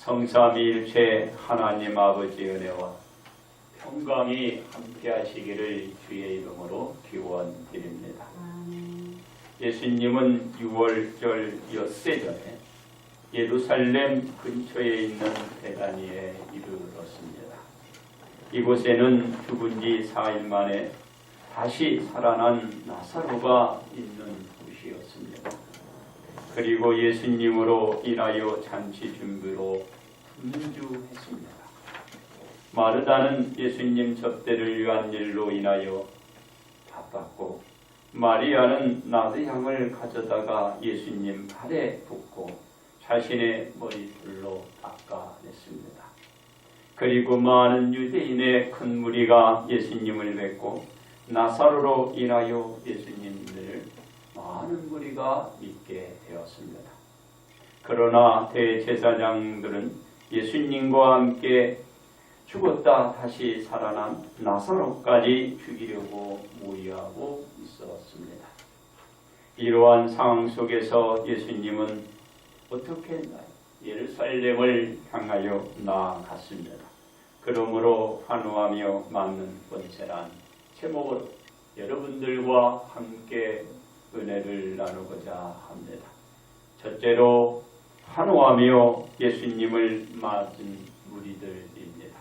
성삼위일체 하나님 아버지 은혜와 평강이 함께 하시기를 주의 이름으로 기원드립니다. 예수님은 6월절 엿새 전에 예루살렘 근처에 있는 베다니에 이르렀습니다. 이곳에는 죽은 지 4일 만에 다시 살아난 나사로가 있는 곳이었습니다. 그리고 예수님으로 인하여 잔치 준비로 분주했습니다. 마르다는 예수님 접대를 위한 일로 인하여 바빴고, 마리아는 나드향을 가져다가 예수님 발에 붓고 자신의 머리털로 닦아냈습니다. 그리고 많은 유대인의 큰 무리가 예수님을 뵙고 나사로로 인하여 예수님을 많은 무리가 믿게 되었습니다. 그러나 대제사장들은 예수님과 함께 죽었다 다시 살아난 나사로까지 죽이려고 모의하고 있었습니다. 이러한 상황 속에서 예수님은 어떻게 했나요? 예루살렘을 향하여 나아갔습니다. 그러므로 환호하며 맞는 권세란 제목으로 여러분들과 함께 은혜를 나누고자 합니다. 첫째로 환호하며 예수님을 맞은 무리들입니다.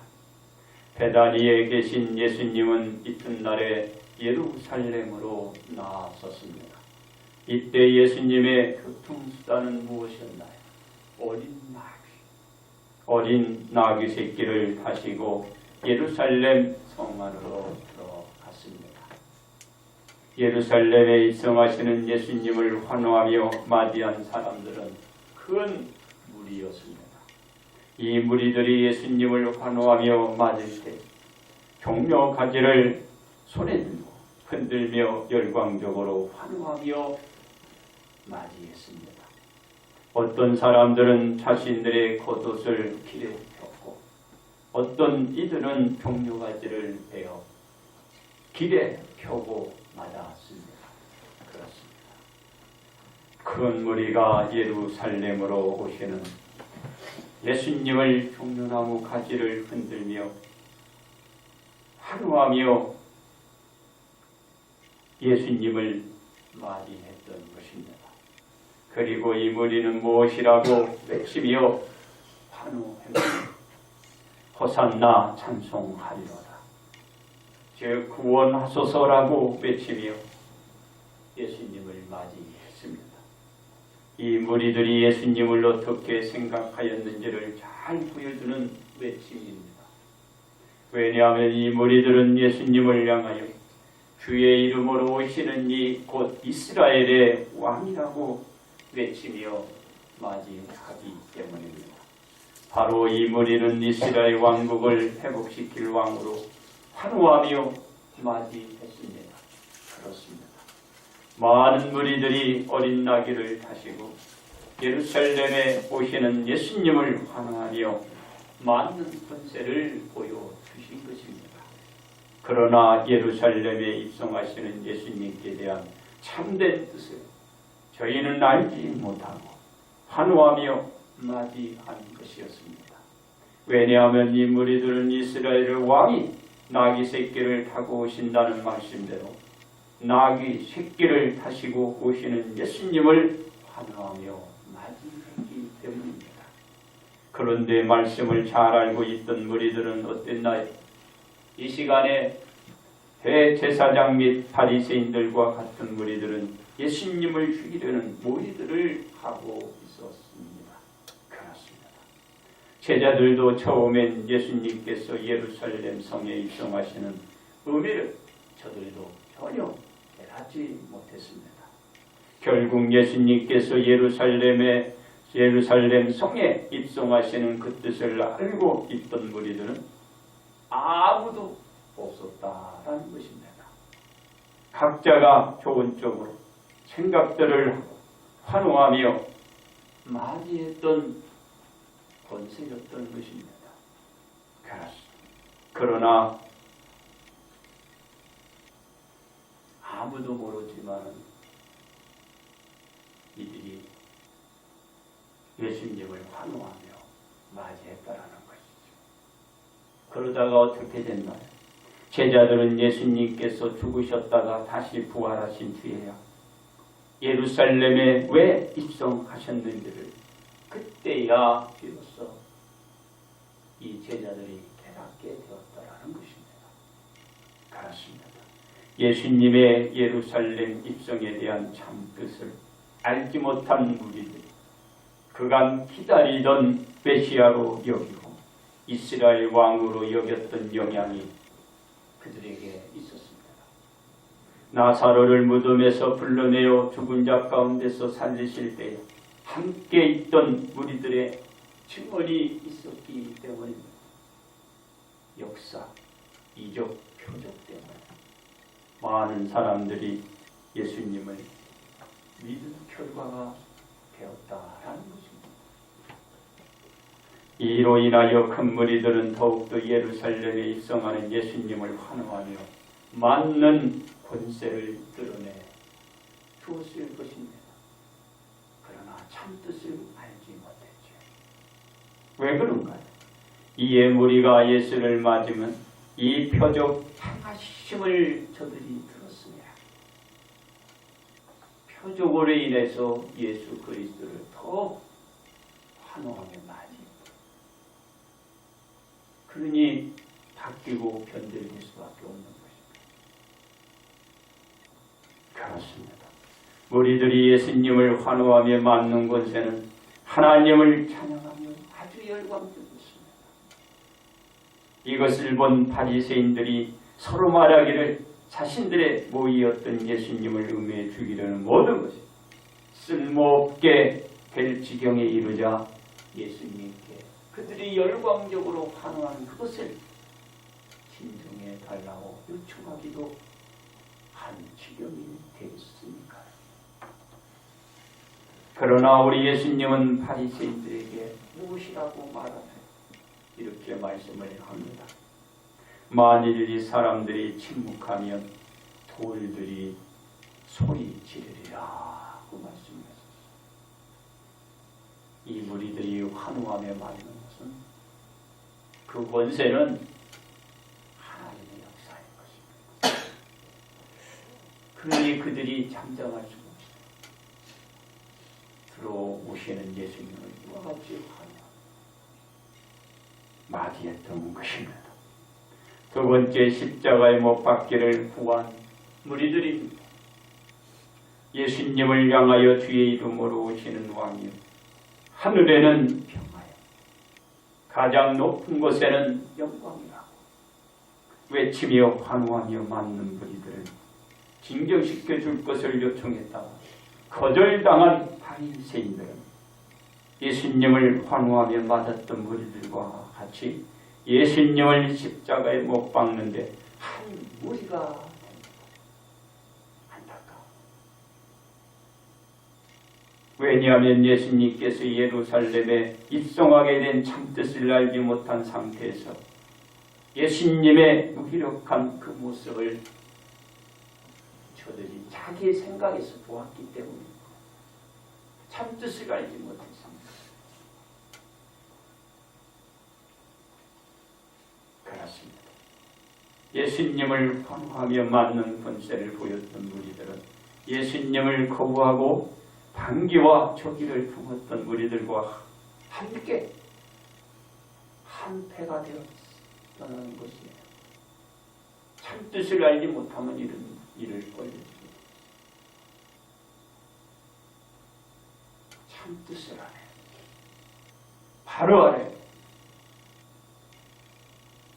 베다니에 계신 예수님은 이튿날에 예루살렘으로 나아섰습니다. 이때 예수님의 교통수단은 무엇이었나요? 어린 나귀 새끼를 타시고 예루살렘 성 안으로 들어갔습니다. 예루살렘에 입성하시는 예수님을 환호하며 맞이한 사람들은 큰 무리였습니다. 이 무리들이 예수님을 환호하며 맞을 때 종려 가지를 손에 들고 흔들며 열광적으로 환호하며 맞이했습니다. 어떤 사람들은 자신들의 겉옷을 길에 폈고, 어떤 이들은 종려 가지를 베어 길에 펴고 맞았습니다. 그렇습니다. 큰 무리가 예루살렘으로 오시는 예수님을 종려나무 가지를 흔들며 환호하며 예수님을 맞이했던 것입니다. 그리고 이 무리는 무엇이라고 외치며 환호합니다. 호산나 찬송하리로다. 즉 구원하소서라고 외치며 예수님을 맞이했습니다. 이 무리들이 예수님을 어떻게 생각하였는지를 잘 보여주는 외침입니다. 왜냐하면 이 무리들은 예수님을 향하여 주의 이름으로 오시는 이 곧 이스라엘의 왕이라고 외치며 맞이하기 때문입니다. 바로 이 무리는 이스라엘 왕국을 회복시킬 왕으로 환호하며 맞이했습니다. 그렇습니다. 많은 무리들이 어린 나귀를 타시고 예루살렘에 오시는 예수님을 환호하며 많은 권세를 보여주신 것입니다. 그러나 예루살렘에 입성하시는 예수님께 대한 참된 뜻을 저희는 알지 못하고 환호하며 맞이한 것이었습니다. 왜냐하면 이 무리들은 이스라엘의 왕이 나귀 새끼를 타고 오신다는 말씀대로 나귀 새끼를 타시고 오시는 예수님을 환호하며 맞이했기 때문입니다. 그런데 말씀을 잘 알고 있던 무리들은 어땠나요? 이 시간에 대제사장 및 바리새인들과 같은 무리들은 예수님을 죽이려는 모의들을 하고 있었습니다. 그렇습니다. 제자들도 처음엔 예수님께서 예루살렘 성에 입성하시는 의미를 저들도 전혀 깨닫지 못했습니다. 결국 예수님께서 예루살렘 성에 입성하시는 그 뜻을 알고 있던 무리들은 아무도 없었다라는 것입니다. 각자가 좋은 쪽으로 생각들을 하고 환호하며 맞이했던 권세였던 것입니다. 그러나 아무도 모르지만 이들이 예수님을 환호하며 맞이했다라는 것이죠. 그러다가 어떻게 됐나요? 제자들은 예수님께서 죽으셨다가 다시 부활하신 뒤에야 예루살렘에 왜 입성하셨는지를 그때야 비로소 이 제자들이 깨닫게 되었다라는 것입니다. 그렇습니다. 예수님의 예루살렘 입성에 대한 참 뜻을 알지 못한 무리들이 그간 기다리던 메시아로 여기고 이스라엘 왕으로 여겼던 영향이 그들에게 있었습니다. 나사로를 무덤에서 불러내어 죽은 자 가운데서 살리실 때에 함께 있던 무리들의 증언이 있었기 때문입니다. 역사, 이적, 표적 때문에 많은 사람들이 예수님을 믿은 결과가 되었다라는 것입니다. 이로 인하여 큰 무리들은 더욱더 예루살렘에 입성하는 예수님을 환호하며 맞는 권세를 드러내 주었을 것입니다. 그러나 참뜻을 알지 못했죠. 왜 그런가요? 이에 무리가 예수를 맞으면 이 표적 행하심을 저들이 들었습니다. 표적으로 인해서 예수 그리스도를 더 환호하며 맞이. 그러니 바뀌고 변질될 수밖에 없는 것입니다. 그렇습니다. 우리들이 예수님을 환호하며 맞는 권세는 하나님을 찬양하며 아주 열광적이었습니다. 이것을 본 바리새인들이 서로 말하기를 자신들의 모의였던 예수님을 음해해 죽이려는 모든 것이 쓸모없게 될 지경에 이르자 예수님께 그들이 열광적으로 환호하는 그것을 진정해 달라고 요청하기도 한 지경이 되었으니까요. 그러나 우리 예수님은 바리새인들에게 무엇이라고 말하세요? 이렇게 말씀을 합니다. 만일 이 사람들이 침묵하면 돌들이 소리 지르리라고 말씀하셨습니다. 이 무리들이 환호하며 말하는 것은 그 권세는 하나님의 역사인 것입니다. 그러니 그들이 잠잠할 수가 없습니다. 들어오시는 예수님을 이와 같이 맞이했던 것입니다. 두 번째 십자가에 못 박기를 구한 무리들입니다. 예수님을 향하여 주의 이름으로 오시는 왕이요 하늘에는 평화요 가장 높은 곳에는 영광이라고 외치며 환호하며 맞는 무리들을 징정시켜 줄 것을 요청했다가 거절당한 바리새인들은 예수님을 환호하며 맞았던 무리들과 같이 예수님을 십자가에 못 박는데 한 무리가 됩니다. 안타까워. 왜냐하면 예수님께서 예루살렘에 입성하게 된 참뜻을 알지 못한 상태에서 예수님의 무기력한 그 모습을 저들이 자기 생각에서 보았기 때문입니다. 참뜻을 알지 못했습니다. 그렇습니다. 예수님을 환호하며 맞는 권세를 보였던 무리들은 예수님을 거부하고 반기와 조기를 품었던 무리들과 함께 한패가 되었다는 것이에요. 참뜻을 알지 못하면 이런 일을 벌여줍니다. 참뜻을 알아요. 바로 알아요.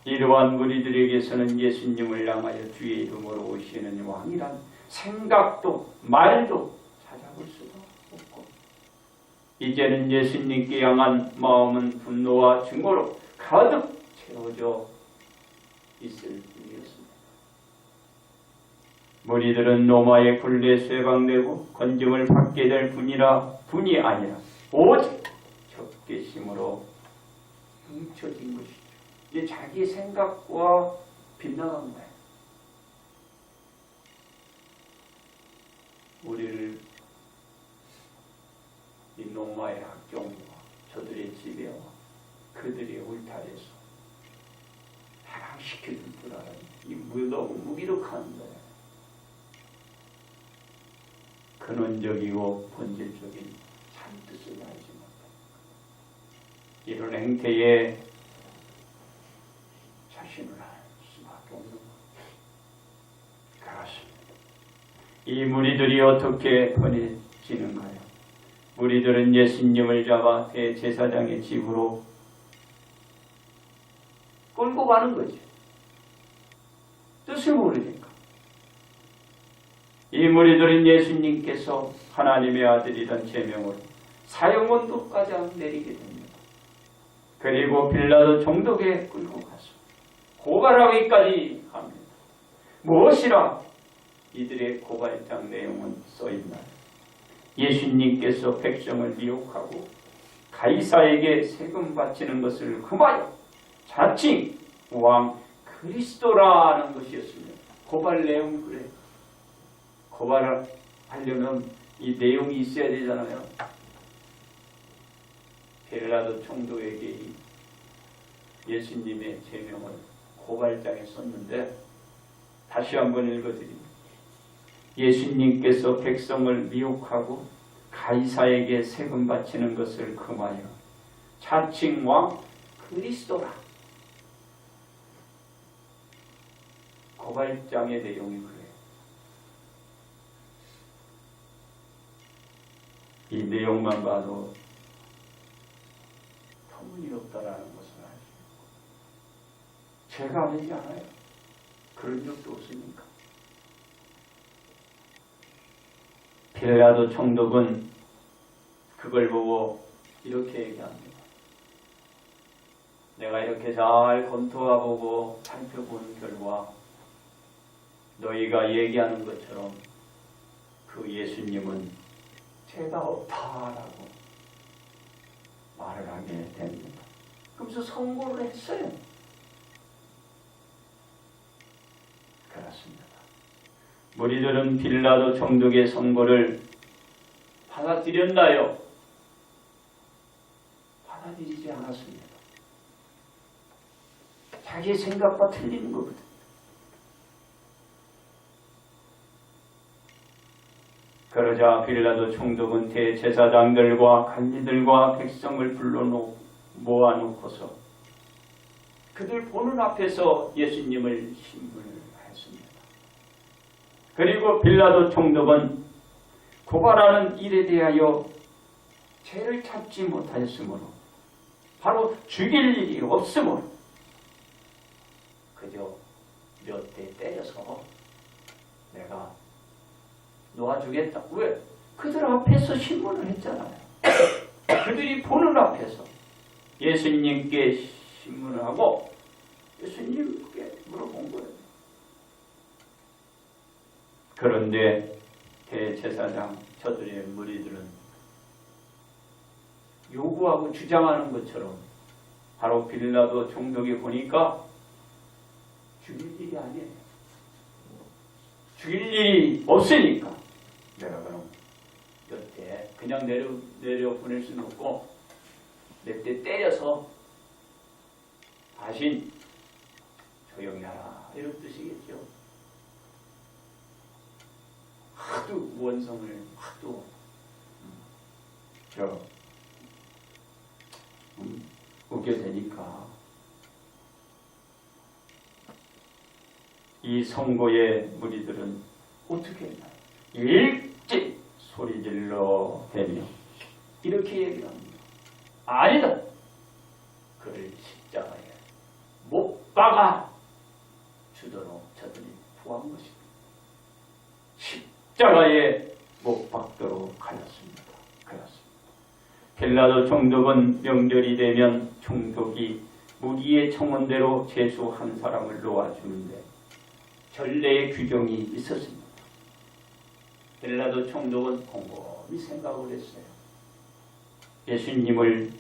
이러한 무리들에게서는 예수님을 향하여 주의 이름으로 오시는 왕이란 생각도 말도 찾아볼 수가 없고 이제는 예수님께 향한 마음은 분노와 증오로 가득 채워져 있을 뿐이었습니다. 무리들은 로마의 굴레에서 해방되고 건짐을 받게 될 분이 아니라 오직 적개심으로 뭉쳐진 것이죠. 이제 자기 생각과 빗나간 거예요. 우리를 이 로마의 학종과 저들의 지배와 그들의 울타리에서 해방시켜줄 줄 알아요. 너무 무기력한 거예요. 근원적이고 본질적인 참뜻을 알지 못합니다. 이런 행태에 자신을 할 수밖에 없는 것. 그렇습니다. 이 무리들이 어떻게 보내지는가요? 무리들은 예수님을 잡아 대제사장의 집으로 끌고 가는 거죠. 뜻을 모르니까. 이 무리들은 예수님께서 하나님의 아들이란 제명으로 사형원도까지 내리게 됩니다. 그리고 빌라도 총독에 끌고 가서 고발하기까지 합니다. 무엇이라 이들의 고발장 내용은 써있나요? 예수님께서 백성을 미혹하고 가이사에게 세금 바치는 것을 금하여 자칭 왕 그리스도라는 것이었습니다. 고발 내용 그래. 고발을 하려면 이 내용이 있어야 되잖아요. 빌라도 총독에게 예수님의 제명을 고발장에 썼는데 다시 한번 읽어드립니다. 예수님께서 백성을 미혹하고 가이사에게 세금 바치는 것을 금하여 자칭 왕 그리스도라. 고발장의 내용이 그래요. 이 내용만 봐도 터무니없다라는 것을 알죠. 제가 아니지 않아요. 그런 적도 없으니까. 빌라도 총독은 그걸 보고 이렇게 얘기합니다. 내가 이렇게 잘 검토해보고 살펴본 결과 너희가 얘기하는 것처럼 그 예수님은 죄가 없다라고 말을 하게 됩니다. 그러면서 선고를 했어요. 그렇습니다. 무리들은 빌라도 총독의 선고를 받아들였나요? 받아들이지 않았습니다. 자기의 생각과 틀리는 거거든요. 그러자 빌라도 총독은 대제사장들과 관리들과 백성을 모아놓고서 그들 보는 앞에서 예수님을 신문했습니다. 그리고 빌라도 총독은 고발하는 일에 대하여 죄를 찾지 못하였으므로 바로 죽일 일이 없으므로 그저 몇 대 때려서 내가 놓아주겠다. 왜? 그들 앞에서 신문을 했잖아요. 그들이 보는 앞에서 예수님께 신문을 하고 예수님께 물어본 거예요. 그런데 대제사장 저들의 무리들은 요구하고 주장하는 것처럼 바로 빌라도 총독이 보니까 죽일 일이 아니에요. 죽일 일이 없으니까 내가 그럼 몇 대 그냥 내려 보낼 수는 없고 몇 대 때려서 다신 조용히 하라 이런 뜻이겠죠. 하도 원성을 하도 우겨대니까 이 선고의 무리들은 어떻게 했나요? 일찍 소리질러 대며 이렇게 얘기를 합니다. 아니다. 그를 십자가에 못 박아 주도록 저들이 구한 것입니다. 십자가에 못 박도록 하였습니다. 그렇습니다. 빌라도 총독은 명절이 되면 총독이 무리의 청원대로 죄수 한 사람을 놓아주는데 전례의 규정이 있었습니다. 빌라도 총독은 곰곰이 생각을 했어요. 예수님을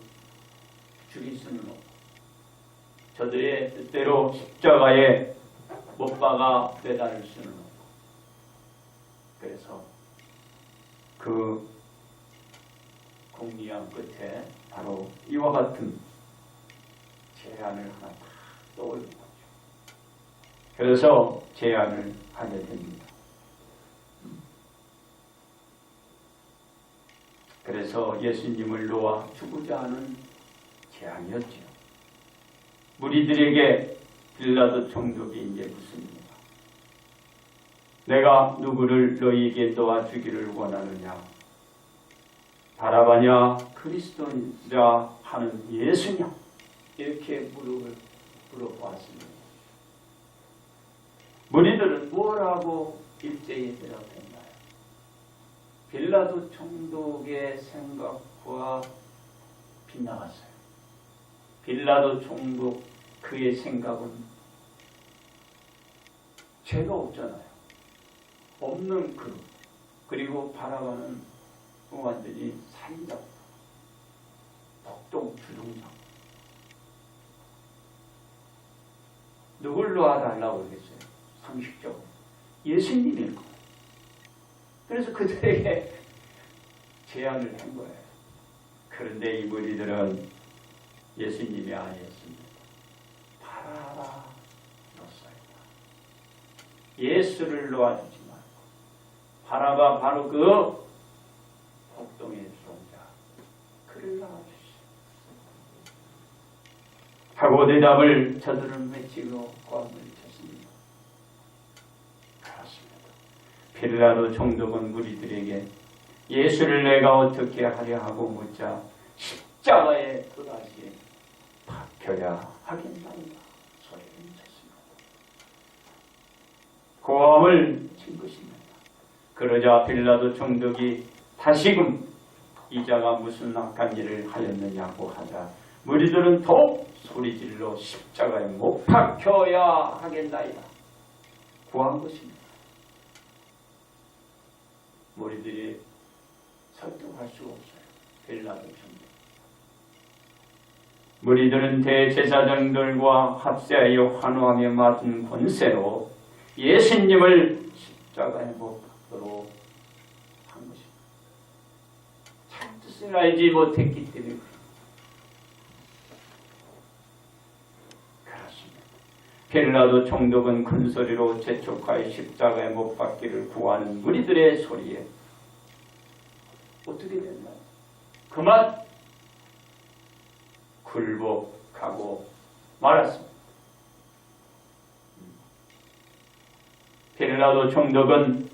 죽일 수는 없고 저들의 뜻대로 십자가에 못 박아 매달릴 수는 없고 그래서 그 공리함 끝에 바로 이와 같은 제안을 하나 다 떠올린 거죠. 그래서 제안을 하게 됩니다. 그래서 예수님을 놓아 주고자 하는 제안이었죠. 무리들에게 빌라도 총독이 이제 묻습니다. 내가 누구를 너희에게 놓아주기를 원하느냐? 바라바냐 그리스도인이라 하는 예수냐? 이렇게 물어보았습니다. 무리들은 뭐라고 일제히 대답했나요? 빌라도 총독의 생각과 빗나갔어요. 빌라도 총독 그의 생각은 죄가 없잖아요. 없는 그릇. 그리고 바라바는 완전히 살인자, 폭동 주동자. 누굴 놓아달라고 그랬어요? 상식적으로 예수님일 거예요. 그래서 그들에게 제안을 한 거예요. 그런데 이 무리들은 예수님이 아니었습니다. 바라바 놓았어요. 예수를 놓아주지 말고 바라바 바로 그 폭동의 주동자 그를 놓아주시오 하고 대답을 저들은 외치고 고함을 쳤습니다. 그렇습니다. 빌라도 총독은 무리들에게 예수를 내가 어떻게 하려 하고 묻자 십자가에 또다시 박혀야 하겠나이다 소리를 쳤습니다. 고함을 친 것입니다. 그러자 빌라도 총독이 다시금 이자가 무슨 악한 일을 하였느냐고 하자 무리들은 더욱 소리질러 십자가에 못 박혀야 하겠나이다 구한 것입니다. 무리들이 설득할 수가 없어요. 빌라도 총독. 무리들은 대제사장들과 합세하여 환호하며 맡은 권세로 예수님을 십자가에 못 박도록 한 것입니다. 참 뜻을 알지 못했기 때문에 그렇습니다. 빌라도 총독은 큰 소리로 재촉하여 십자가에 못 박기를 구하는 무리들의 소리에 어떻게 됐나요? 그만 굴복하고 말았습니다. 빌라도 총독은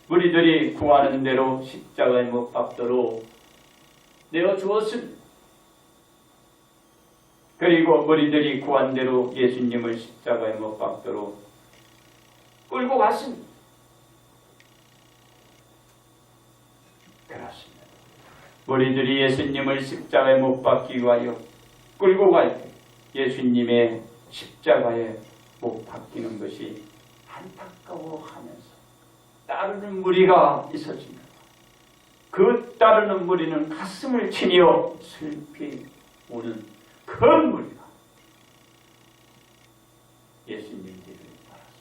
무리들이 구하는 대로 십자가에 못 박도록 내어 주었습니다. 그리고 무리들이 구한 대로 예수님을 십자가에 못 박도록 끌고 갔습니다. 그렇습니다. 무리들이 예수님을 십자가에 못 박기 위하여 끌고 갈 때 예수님의 십자가에 못 박히는 것이 안타까워하면서 따르는 무리가 있었습니다. 그 따르는 무리는 가슴을 치며 슬피 우는 큰 무리가 예수님 뒤를 따랐습니다.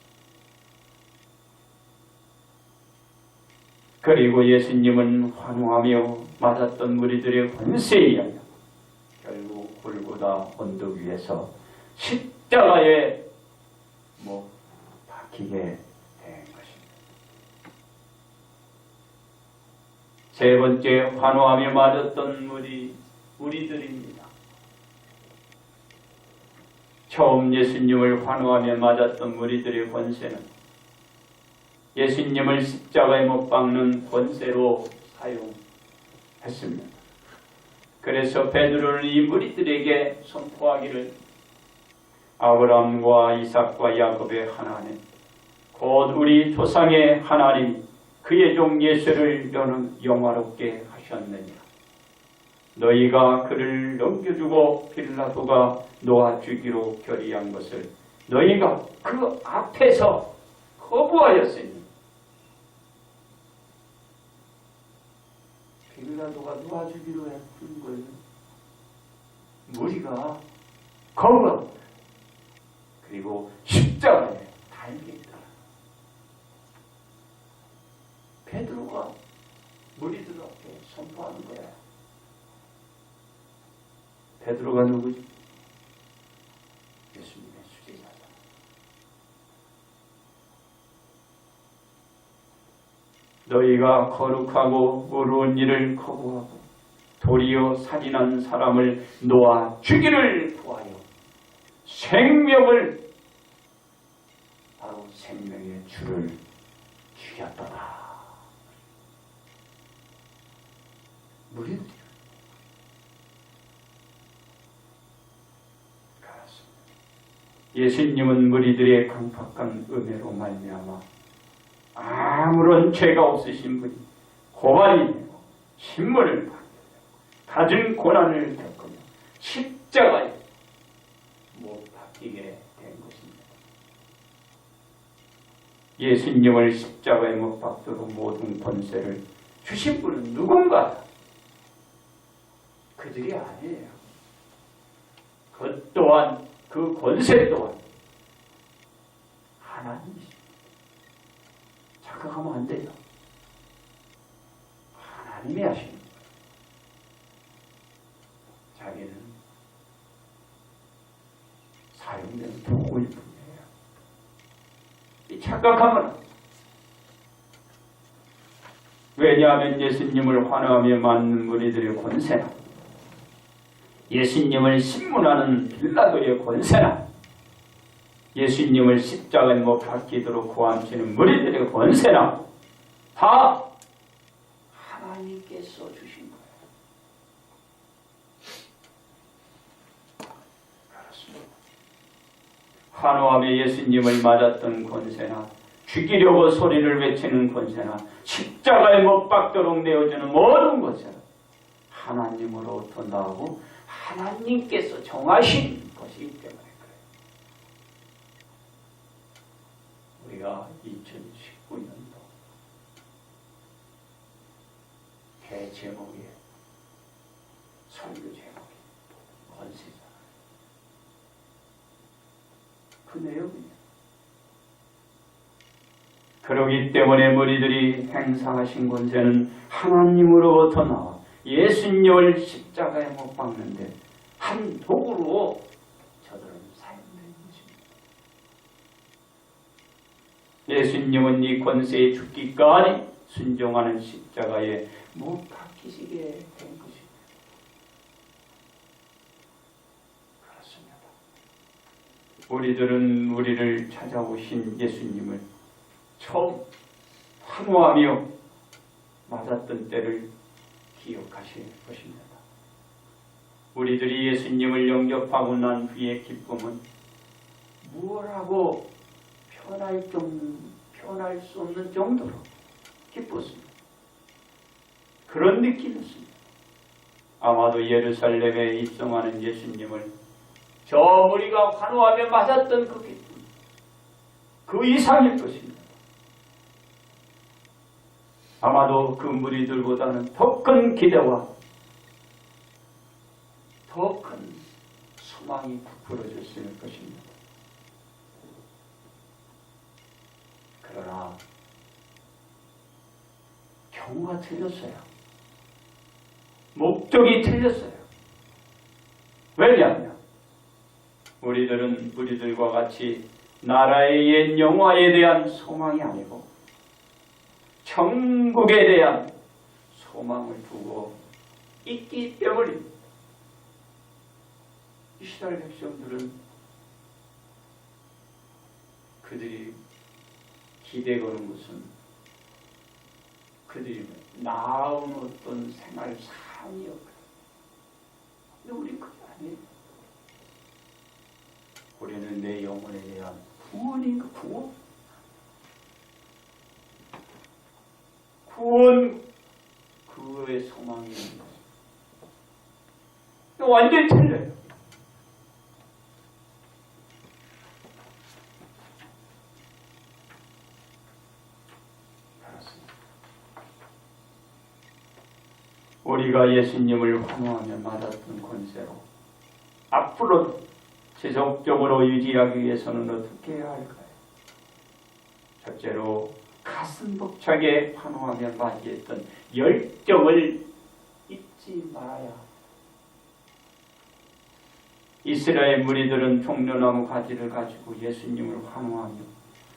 그리고 예수님은 환호하며 맞았던 무리들의 권세에 의하여 결국 골고다 언덕 위에서 십자가에 못 박히게 된 것입니다. 세 번째 환호하며 맞았던 무리들입니다. 처음 예수님을 환호하며 맞았던 무리들의 권세는 예수님을 십자가에 못 박는 권세로 사용했습니다. 그래서 베드로는 이 무리들에게 선포하기를 아브라함과 이삭과 야곱의 하나님 곧 우리 조상의 하나님 그의 종 예수를 너는 영화롭게 하셨느냐. 너희가 그를 넘겨주고 빌라도가 놓아주기로 결의한 것을 너희가 그 앞에서 거부하였으니 빌라도가 놓아주기로 했던 걸 무리가 거부한 거예요. 그리고 십자가에 달겠다. 베드로가 무리들 앞에 선포하는 거야. 베드로가 누구지? 너희가 거룩하고 의로운 일을 거부하고 도리어 살인한 사람을 놓아 주기를 구하여 생명을, 바로 생명의 주를 죽였더라. 무리들이 그렇습니다. 예수님은 무리들의 강팍한 은혜로 말미암아 아무런 죄가 없으신 분이 고발이 되고 신문을 받게 되고 갖은 고난을 겪으며 십자가에 못 박히게 된 것입니다. 예수님을 십자가에 못 박도록 모든 권세를 주신 분은 누군가? 그들이 아니에요. 그 또한, 그 권세 또한 하나님이십니다. 착각하면 안 돼요. 하나님이 하시는 거예요. 자기는 사용된 도구일 뿐이에요. 이 착각하면 안 돼요. 왜냐하면 예수님을 환호하며 맞는 무리들의 권세나 예수님을 신문하는 빌라도의 권세나 예수님을 십자가에 못 박히도록 고함치는 무리들의 권세나 다 하나님께서 주신 거예요. 그렇습니다. 환호하며 예수님을 맞았던 권세나 죽이려고 소리를 외치는 권세나 십자가에 못 박도록 내어주는 모든 권세나 하나님으로부터 나오고 하나님께서 정하신 것이기 때문에 그래요. 우리가 2019년도 대제목이 설교 제목이 권세잖아요. 그 내용이에요. 그러기 때문에 무리들이 행사하신 권세는 하나님으로부터 나와 예수님을 십자가에 못 박는데 한 도구로 저들은 사용된 것입니다. 예수님은 이 권세에 죽기까지 순종하는 십자가에 못 박히시게 된 것입니다. 그렇습니다. 우리들은 우리를 찾아오신 예수님을 처음 환호하며 맞았던 때를 기억하실 것입니다. 우리들이 예수님을 영접하고 난 후의 기쁨은 무엇하고 표현할 수 없는 정도로 기뻤습니다. 그런 느낌이었습니다. 아마도 예루살렘에 입성하는 예수님을 저 우리가 환호하며 맞았던 그 기쁨, 그 이상일 것입니다. 아마도 그 무리들보다는 더 큰 기대와 더 큰 소망이 부풀어졌을 것입니다. 그러나 경우가 틀렸어요. 목적이 틀렸어요. 왜냐하면 우리들은 우리들과 같이 나라의 옛 영화에 대한 소망이 아니고 천국에 대한 소망을 두고 있기 때문입니다. 이스라엘 백성들은 그들이 기대 거는 것은 그들이 나은 어떤 생활 삶이었거든요. 근데 우리 그게 아니에요. 우리는 내 영혼에 대한 구원인가 구원? 구원, 그거의 소망이 있는 거예요. 완전히 틀려요. 그렇습니다. 우리가 예수님을 환호하며 맞았던 권세로 앞으로도 지속적으로 유지하기 위해서는 어떻게 해야 할까요? 첫째로 가슴 벅차게 환호하며 맞이했던 열정을 잊지 말아야 합니다. 이스라엘 무리들은 종려나무 가지를 가지고 예수님을 환호하며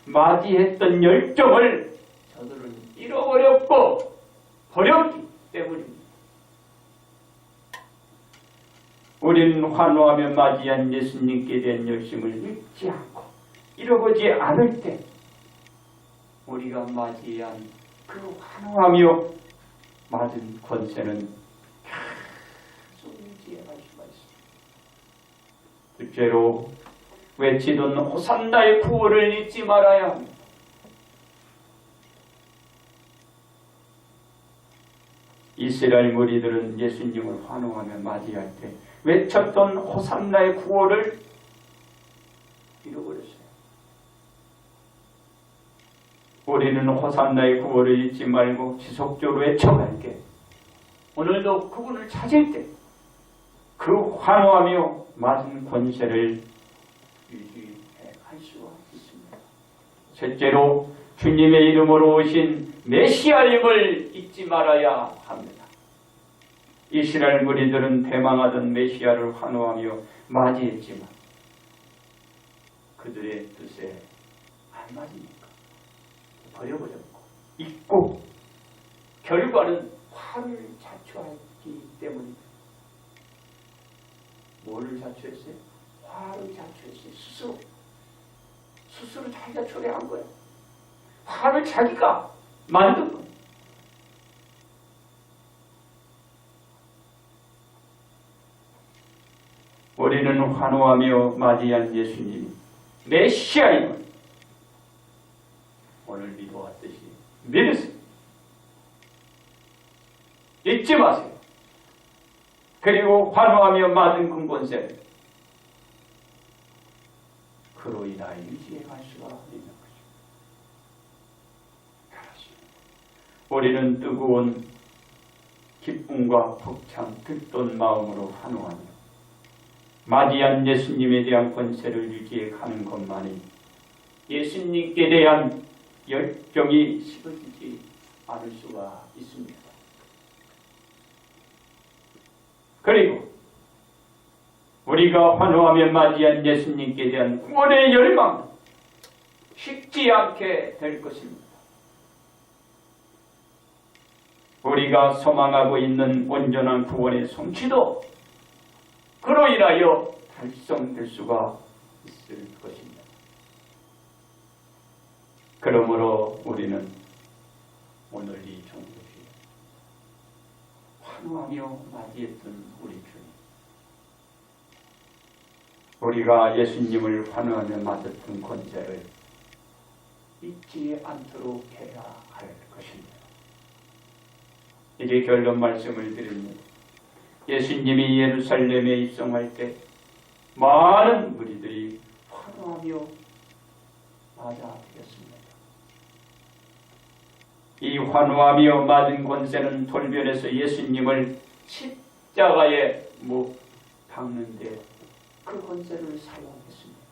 맞이했던 열정을 저들은 잃어버렸고 버렸기 때문입니다. 우리는 환호하며 맞이한 예수님께 대한 열심을 잊지 않고 잃어보지 않을 때 우리가 맞이한 그 환호하며 맞은 권세는 계속 유지해갈 수가 있습니다. 둘째로 외치던 호산나의 구호를 잊지 말아야 합니다. 이스라엘 무리들은 예수님을 환호하며 맞이할 때 외쳤던 호산나의 구호를 잃어버렸어요. 우리는 호산나의 구호를 잊지 말고 지속적으로 외쳐갈게. 오늘도 그분을 찾을 때 그 환호하며 맞은 권세를 유지해 갈 수가 있습니다. 셋째로 주님의 이름으로 오신 메시아임을 잊지 말아야 합니다. 이스라엘 무리들은 대망하던 메시아를 환호하며 맞이했지만 그들의 뜻에 안 맞으니까 버려버렸고 잊고 결과는 화를 자초했기 때문입니다. 뭐를 자초했어요? 화를 자초했어요. 스스로 자기가 초래한 거예요. 화를 자기가 만든 거예요. 우리는 환호하며 맞이한 예수님이 메시아임을 오늘 믿어왔듯이 믿으세요. 잊지 마세요. 그리고 환호하며 맞은 그 권세를 그로 인하여 유지해 갈 수가 있는 거죠. 우리는 뜨거운 기쁨과 벅찬 듣던 마음으로 환호하며 맞이한 예수님에 대한 권세를 유지해 가는 것만이 예수님께 대한 열정이 식어지지 않을 수가 있습니다. 그리고 우리가 환호하며 맞이한 예수님께 대한 구원의 열망 식지 않게 될 것입니다. 우리가 소망하고 있는 온전한 구원의 성취도 그로 인하여 달성될 수가 있을 것입니다. 그러므로 우리는 오늘 이 정도시 환호하며 맞이했던 우리 주님, 우리가 예수님을 환호하며 맞았던 권세를 잊지 않도록 해야 할 것입니다. 이제 결론 말씀을 드립니다. 예수님이 예루살렘에 입성할 때 많은 무리들이 환호하며 맞아들였습니다. 이 환호하며 맞은 권세는 돌변해서 예수님을 십자가에 못 박는데 그 권세를 사용했습니다.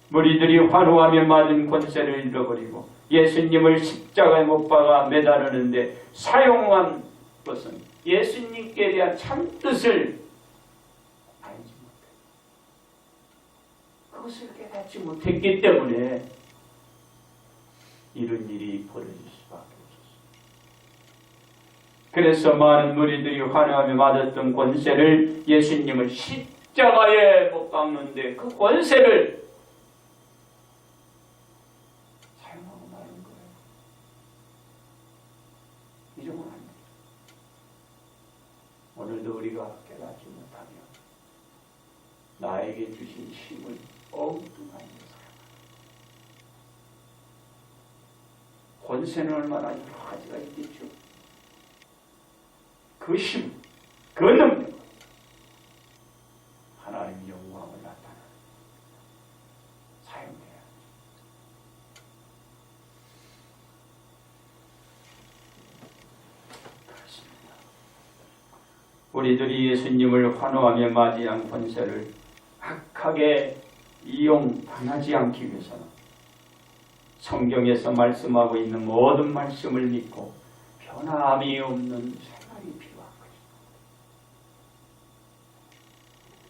무리들이 환호하며 맞은 권세를 잃어버리고 예수님을 십자가에 못 박아 매달았는데 사용한 것은 예수님께 대한 참뜻을 알지 못해. 그것을 깨닫지 못했기 때문에 이런 일이 벌어질 수밖에 없었습니다. 그래서 많은 무리들이 환호하며 맞았던 권세를 예수님을 십자가에 못 박는데 그 권세를 사용하고 마는 거예요. 잊어버리면 안 돼요. 오늘도 우리가 깨닫지 못하면 나에게 주신 힘을 엉뚱하게 권세는 얼마나 여러 가지가 있겠죠. 그 힘, 그 능력, 하나님의 영광을 나타내는 사용돼야 그렇습니다. 우리들이 예수님을 환호하며 맞이한 권세를 악하게 이용당하지 않기 위해서는 성경에서 말씀하고 있는 모든 말씀을 믿고 변함이 없는 생활이 필요한 것입니다.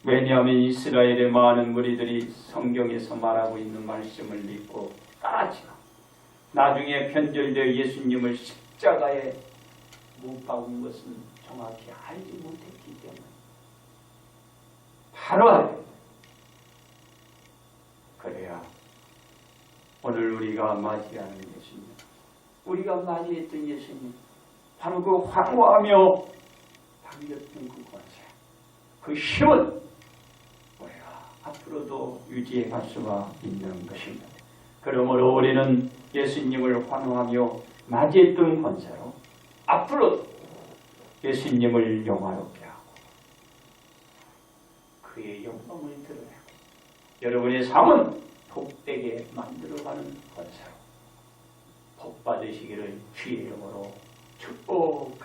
왜냐하면 이스라엘의 많은 무리들이 성경에서 말하고 있는 말씀을 믿고 따랐지만 나중에 변절되어 예수님을 십자가에 못 박은 것은 정확히 알지 못했기 때문에 바로 알아야 돼. 그래야 오늘 우리가 맞이하는 예수님, 우리가 맞이했던 예수님, 바로 그 환호하며 당겼던 그 권세, 그 힘은 우리가 앞으로도 유지해 갈 수가 있는 것입니다. 그러므로 우리는 예수님을 환호하며 맞이했던 권세로 앞으로 예수님을 영화롭게 하고 그의 영광을 드러내고 여러분의 삶은 복되게 만들어가는 권세로 복 받으시기를 주의 이름으로 축복합니다.